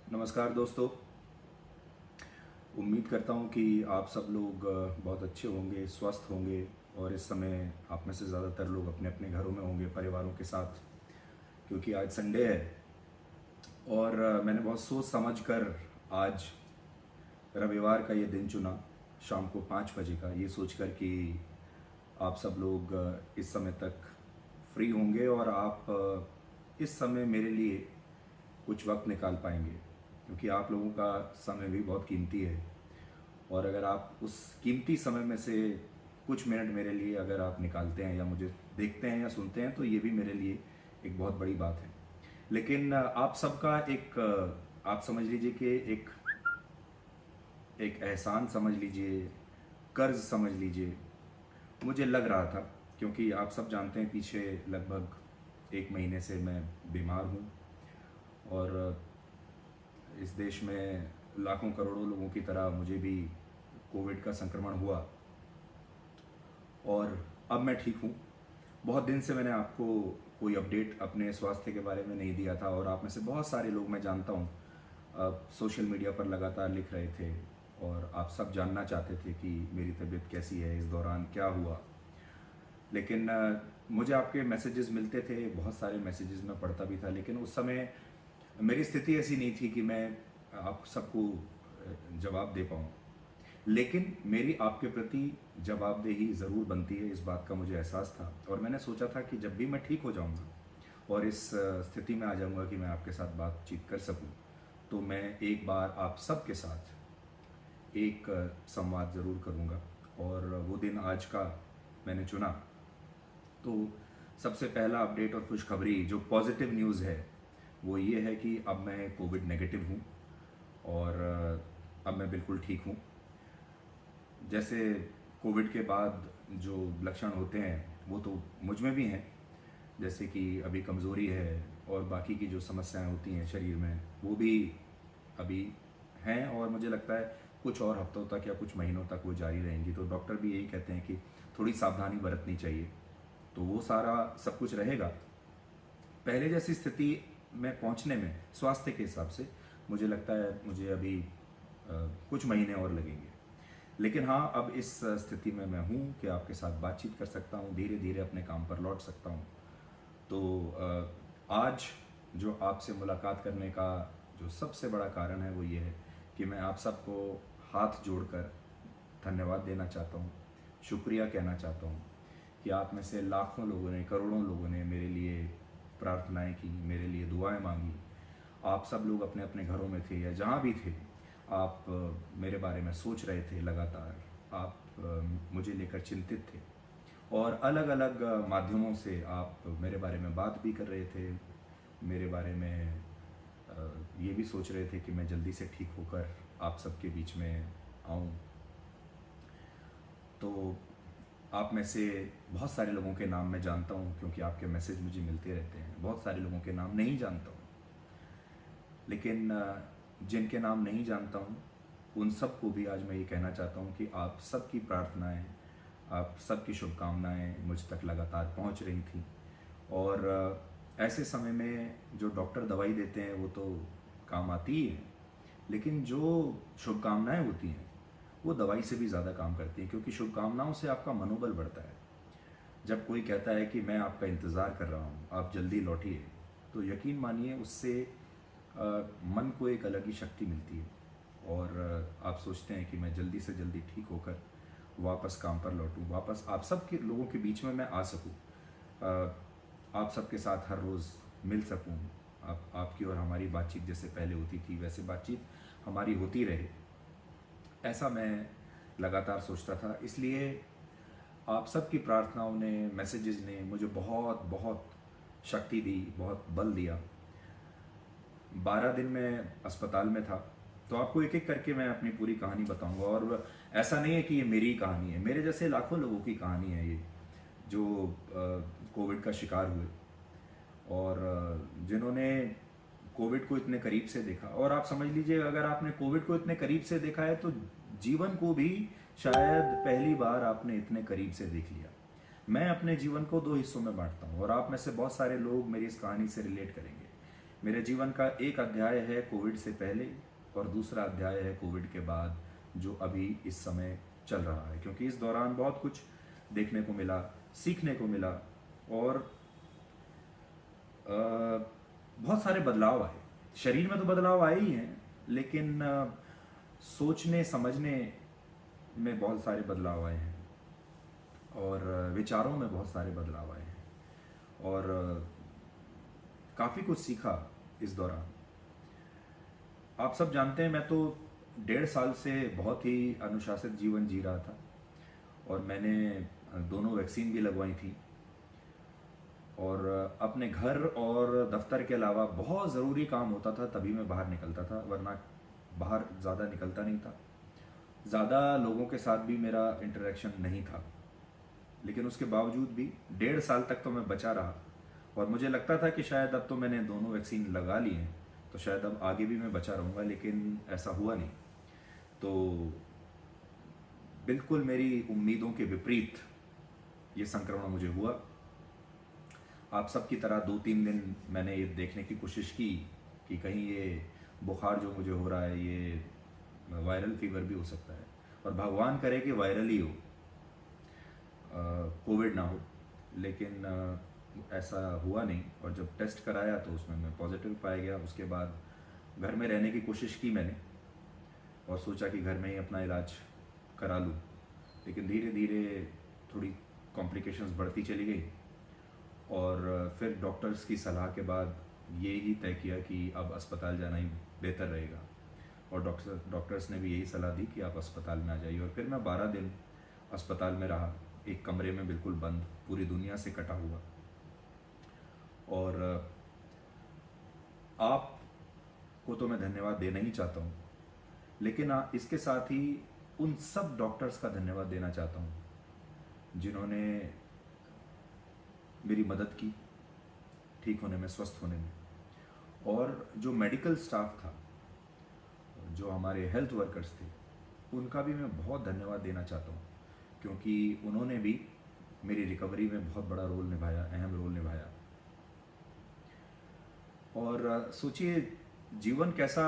नमस्कार दोस्तों। उम्मीद करता हूँ कि आप सब लोग बहुत अच्छे होंगे, स्वस्थ होंगे और इस समय आप में से ज़्यादातर लोग अपने अपने घरों में होंगे परिवारों के साथ, क्योंकि आज संडे है। और मैंने बहुत सोच समझ कर आज रविवार का ये दिन चुना, शाम को 5 बजे का, ये सोचकर कि आप सब लोग इस समय तक फ्री होंगे और आप इस समय मेरे लिए कुछ वक्त निकाल पाएंगे, क्योंकि आप लोगों का समय भी बहुत कीमती है। और अगर आप उस कीमती समय में से कुछ मिनट मेरे लिए अगर आप निकालते हैं या मुझे देखते हैं या सुनते हैं, तो ये भी मेरे लिए एक बहुत बड़ी बात है। लेकिन आप सबका एक आप समझ लीजिए कि एक एक एहसान समझ लीजिए, कर्ज समझ लीजिए, मुझे लग रहा था, क्योंकि आप सब जानते हैं पीछे लगभग 1 महीने से मैं बीमार हूँ। और इस देश में लाखों करोड़ों लोगों की तरह मुझे भी कोविड का संक्रमण हुआ और अब मैं ठीक हूँ। बहुत दिन से मैंने आपको कोई अपडेट अपने स्वास्थ्य के बारे में नहीं दिया था, और आप में से बहुत सारे लोग, मैं जानता हूँ, सोशल मीडिया पर लगातार लिख रहे थे और आप सब जानना चाहते थे कि मेरी तबीयत कैसी है, इस दौरान क्या हुआ। लेकिन मुझे आपके मैसेजेस मिलते थे, बहुत सारे मैसेजेस मैं पढ़ता भी था, लेकिन उस समय मेरी स्थिति ऐसी नहीं थी कि मैं आप सबको जवाब दे पाऊँ। लेकिन मेरी आपके प्रति जवाबदेही ज़रूर बनती है, इस बात का मुझे एहसास था। और मैंने सोचा था कि जब भी मैं ठीक हो जाऊंगा और इस स्थिति में आ जाऊंगा कि मैं आपके साथ बातचीत कर सकूं, तो मैं एक बार आप सब के साथ एक संवाद ज़रूर करूंगा। और वो दिन आज का मैंने चुना। तो सबसे पहला अपडेट और खुशखबरी, जो पॉजिटिव न्यूज़ है, वो ये है कि अब मैं कोविड नेगेटिव हूँ और अब मैं बिल्कुल ठीक हूँ। जैसे कोविड के बाद जो लक्षण होते हैं वो तो मुझ में भी हैं, जैसे कि अभी कमज़ोरी है और बाकी की जो समस्याएं होती हैं शरीर में, वो भी अभी हैं। और मुझे लगता है कुछ और हफ्तों तक या कुछ महीनों तक वो जारी रहेंगी। तो डॉक्टर भी यही कहते हैं कि थोड़ी सावधानी बरतनी चाहिए। तो वो सारा सब कुछ रहेगा। पहले जैसी स्थिति में पहुंचने में स्वास्थ्य के हिसाब से मुझे लगता है मुझे अभी कुछ महीने और लगेंगे। लेकिन हाँ, अब इस स्थिति में मैं हूँ कि आपके साथ बातचीत कर सकता हूँ, धीरे धीरे अपने काम पर लौट सकता हूँ। तो आज जो आपसे मुलाकात करने का जो सबसे बड़ा कारण है वो ये है कि मैं आप सबको हाथ जोड़कर धन्यवाद देना चाहता हूँ, शुक्रिया कहना चाहता हूँ कि आप में से लाखों लोगों ने, करोड़ों लोगों ने मेरे लिए प्रार्थनाएं की, मेरे लिए दुआएं मांगी। आप सब लोग अपने अपने घरों में थे या जहाँ भी थे, आप मेरे बारे में सोच रहे थे लगातार। आप मुझे लेकर चिंतित थे और अलग अलग माध्यमों से आप मेरे बारे में बात भी कर रहे थे। मेरे बारे में ये भी सोच रहे थे कि मैं जल्दी से ठीक होकर आप सबके बीच में आऊँ। तो आप में से बहुत सारे लोगों के नाम मैं जानता हूँ, क्योंकि आपके मैसेज मुझे मिलते रहते हैं। बहुत सारे लोगों के नाम नहीं जानता हूँ, लेकिन जिनके नाम नहीं जानता हूँ उन सबको भी आज मैं ये कहना चाहता हूँ कि आप सबकी प्रार्थनाएं, आप सबकी शुभकामनाएं मुझ तक लगातार पहुँच रही थी। और ऐसे समय में जो डॉक्टर दवाई देते हैं वो तो काम आती ही है, लेकिन जो शुभकामनाएं होती हैं वो दवाई से भी ज़्यादा काम करती हैं, क्योंकि शुभकामनाओं से आपका मनोबल बढ़ता है। जब कोई कहता है कि मैं आपका इंतज़ार कर रहा हूँ, आप जल्दी लौटिए, तो यकीन मानिए उससे मन को एक अलग ही शक्ति मिलती है। और आप सोचते हैं कि मैं जल्दी से जल्दी ठीक होकर वापस काम पर लौटूं, वापस आप सब के लोगों के बीच में मैं आ सकूं, आप सबके साथ हर रोज़ मिल सकूं। आपकी और हमारी बातचीत जैसे पहले होती थी वैसे बातचीत हमारी होती रहे, ऐसा मैं लगातार सोचता था। इसलिए आप सबकी प्रार्थनाओं ने, मैसेजेस ने मुझे बहुत बहुत शक्ति दी, बहुत बल दिया। 12 दिन मैं अस्पताल में था। तो आपको एक एक करके मैं अपनी पूरी कहानी बताऊंगा। और ऐसा नहीं है कि ये मेरी कहानी है, मेरे जैसे लाखों लोगों की कहानी है ये, जो कोविड का शिकार हुए और जिन्होंने कोविड को इतने करीब से देखा। और आप समझ लीजिए, अगर आपने कोविड को इतने करीब से देखा है तो जीवन को भी शायद पहली बार आपने इतने करीब से देख लिया। मैं अपने जीवन को 2 हिस्सों में बांटता हूँ और आप में से बहुत सारे लोग मेरी इस कहानी से रिलेट करेंगे। मेरे जीवन का एक अध्याय है कोविड से पहले और दूसरा अध्याय है कोविड के बाद, जो अभी इस समय चल रहा है, क्योंकि इस दौरान बहुत कुछ देखने को मिला, सीखने को मिला और बहुत सारे बदलाव आए। शरीर में तो बदलाव आए ही हैं, लेकिन सोचने समझने में बहुत सारे बदलाव आए हैं और विचारों में बहुत सारे बदलाव आए हैं और काफ़ी कुछ सीखा इस दौरान। आप सब जानते हैं, मैं तो 1.5 साल से बहुत ही अनुशासित जीवन जी रहा था और मैंने दोनों वैक्सीन भी लगवाई थी और अपने घर और दफ्तर के अलावा बहुत ज़रूरी काम होता था तभी मैं बाहर निकलता था, वरना बाहर ज़्यादा निकलता नहीं था। ज़्यादा लोगों के साथ भी मेरा इंटरेक्शन नहीं था, लेकिन उसके बावजूद भी 1.5 साल तक तो मैं बचा रहा और मुझे लगता था कि शायद अब तो मैंने दोनों वैक्सीन लगा ली हैं तो शायद अब आगे भी मैं बचा रहूँगा, लेकिन ऐसा हुआ नहीं। तो बिल्कुल मेरी उम्मीदों के विपरीत ये संक्रमण मुझे हुआ। आप सब की तरह 2-3 दिन मैंने ये देखने की कोशिश की कि कहीं ये बुखार जो मुझे हो रहा है ये वायरल फीवर भी हो सकता है, और भगवान करे कि वायरल ही हो, कोविड ना हो। लेकिन ऐसा हुआ नहीं और जब टेस्ट कराया तो उसमें मैं पॉजिटिव पाया गया। उसके बाद घर में रहने की कोशिश की मैंने और सोचा कि घर में ही अपना इलाज करा लूँ, लेकिन धीरे धीरे थोड़ी कॉम्प्लिकेशंस बढ़ती चली गई और फिर डॉक्टर्स की सलाह के बाद ये ही तय किया कि अब अस्पताल जाना ही बेहतर रहेगा और डॉक्टर्स ने भी यही सलाह दी कि आप अस्पताल में आ जाइए। और फिर मैं 12 दिन अस्पताल में रहा, एक कमरे में बिल्कुल बंद, पूरी दुनिया से कटा हुआ। और आपको तो मैं धन्यवाद देना ही चाहता हूँ, लेकिन इसके साथ ही उन सब डॉक्टर्स का धन्यवाद देना चाहता हूँ जिन्होंने मेरी मदद की ठीक होने में, स्वस्थ होने में। और जो मेडिकल स्टाफ था, जो हमारे हेल्थ वर्कर्स थे, उनका भी मैं बहुत धन्यवाद देना चाहता हूँ, क्योंकि उन्होंने भी मेरी रिकवरी में बहुत बड़ा रोल निभाया, अहम रोल निभाया। और सोचिए जीवन कैसा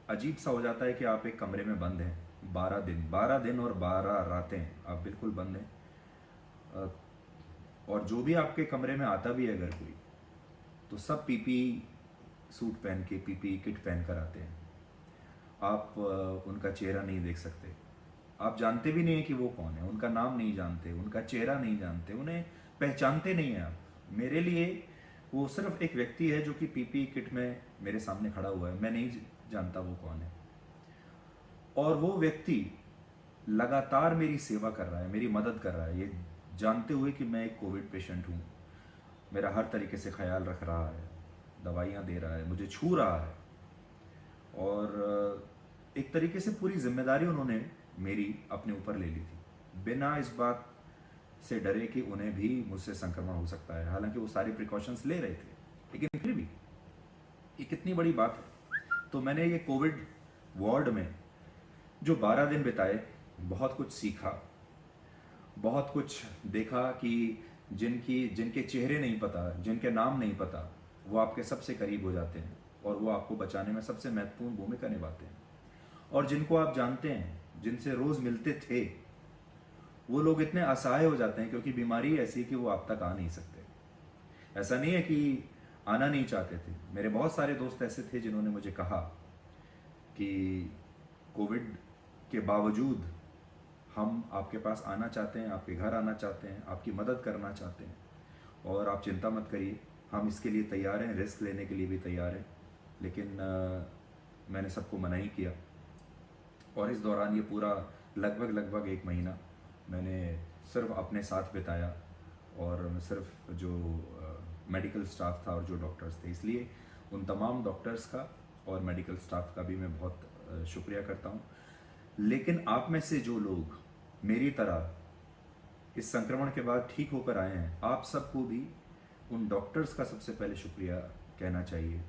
अजीब सा हो जाता है कि आप एक कमरे में बंद हैं 12 दिन और 12 रातें आप बिल्कुल बंद हैं। और जो भी आपके कमरे में आता भी है अगर कोई, तो सब पीपी सूट पहन के, पीपी किट पहन कर आते हैं। आप उनका चेहरा नहीं देख सकते, आप जानते भी नहीं हैं कि वो कौन है, उनका नाम नहीं जानते, उनका चेहरा नहीं जानते, उन्हें पहचानते नहीं हैं आप। मेरे लिए वो सिर्फ एक व्यक्ति है जो कि पीपी किट में मेरे सामने खड़ा हुआ है, मैं नहीं जानता वो कौन है। और वो व्यक्ति लगातार मेरी सेवा कर रहा है, मेरी मदद कर रहा है, ये जानते हुए कि मैं एक कोविड पेशेंट हूँ। मेरा हर तरीके से ख्याल रख रहा है, दवाइयाँ दे रहा है, मुझे छू रहा है और एक तरीके से पूरी जिम्मेदारी उन्होंने मेरी अपने ऊपर ले ली थी, बिना इस बात से डरे कि उन्हें भी मुझसे संक्रमण हो सकता है। हालांकि वो सारी प्रिकॉशंस ले रहे थे, लेकिन फिर भी ये कितनी बड़ी बात है। तो मैंने ये कोविड वार्ड में जो 12 दिन बिताए, बहुत कुछ सीखा, बहुत कुछ देखा कि जिनके चेहरे नहीं पता, जिनके नाम नहीं पता, वो आपके सबसे करीब हो जाते हैं और वो आपको बचाने में सबसे महत्वपूर्ण भूमिका निभाते हैं। और जिनको आप जानते हैं, जिनसे रोज़ मिलते थे, वो लोग इतने असहाय हो जाते हैं क्योंकि बीमारी ऐसी कि वो आप तक आ नहीं सकते। ऐसा नहीं है कि आना नहीं चाहते थे, मेरे बहुत सारे दोस्त ऐसे थे जिन्होंने मुझे कहा कि कोविड के बावजूद हम आपके पास आना चाहते हैं, आपके घर आना चाहते हैं, आपकी मदद करना चाहते हैं और आप चिंता मत करिए, हम इसके लिए तैयार हैं, रिस्क लेने के लिए भी तैयार हैं। लेकिन मैंने सबको मना ही किया और इस दौरान ये पूरा लगभग 1 महीना मैंने सिर्फ अपने साथ बिताया और सिर्फ जो मेडिकल स्टाफ था और जो डॉक्टर्स थे, इसलिए उन तमाम डॉक्टर्स का और मेडिकल स्टाफ का भी मैं बहुत शुक्रिया करता हूँ। लेकिन आप में से जो लोग मेरी तरह इस संक्रमण के बाद ठीक होकर आए हैं, आप सबको भी उन डॉक्टर्स का सबसे पहले शुक्रिया कहना चाहिए,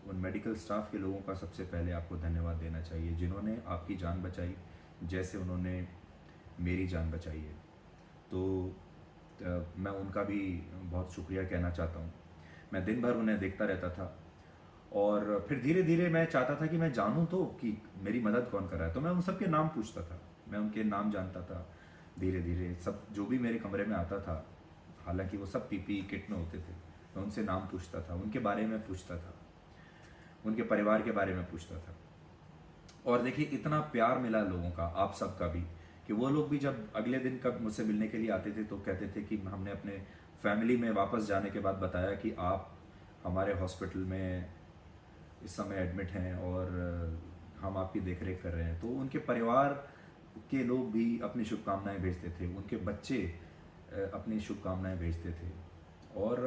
उन मेडिकल स्टाफ के लोगों का सबसे पहले आपको धन्यवाद देना चाहिए जिन्होंने आपकी जान बचाई, जैसे उन्होंने मेरी जान बचाई है। तो मैं उनका भी बहुत शुक्रिया कहना चाहता हूँ। मैं दिन भर उन्हें देखता रहता था और फिर धीरे धीरे मैं चाहता था कि मैं जानूं तो कि मेरी मदद कौन कर रहा है, तो मैं उन सबके नाम पूछता था, मैं उनके नाम जानता था। धीरे धीरे सब जो भी मेरे कमरे में आता था, हालांकि वो सब पीपी किट में होते थे, मैं उनसे नाम पूछता था, उनके बारे में पूछता था, उनके परिवार के बारे में पूछता था। और देखिए इतना प्यार मिला लोगों का, आप सबका भी, कि वो लोग भी जब अगले दिन कब मुझसे मिलने के लिए आते थे तो कहते थे कि हमने अपने फैमिली में वापस जाने के बाद बताया कि आप हमारे हॉस्पिटल में इस समय एडमिट हैं और हम आपकी देखरेख कर रहे हैं। तो उनके परिवार के लोग भी अपनी शुभकामनाएं भेजते थे, उनके बच्चे अपनी शुभकामनाएं भेजते थे। और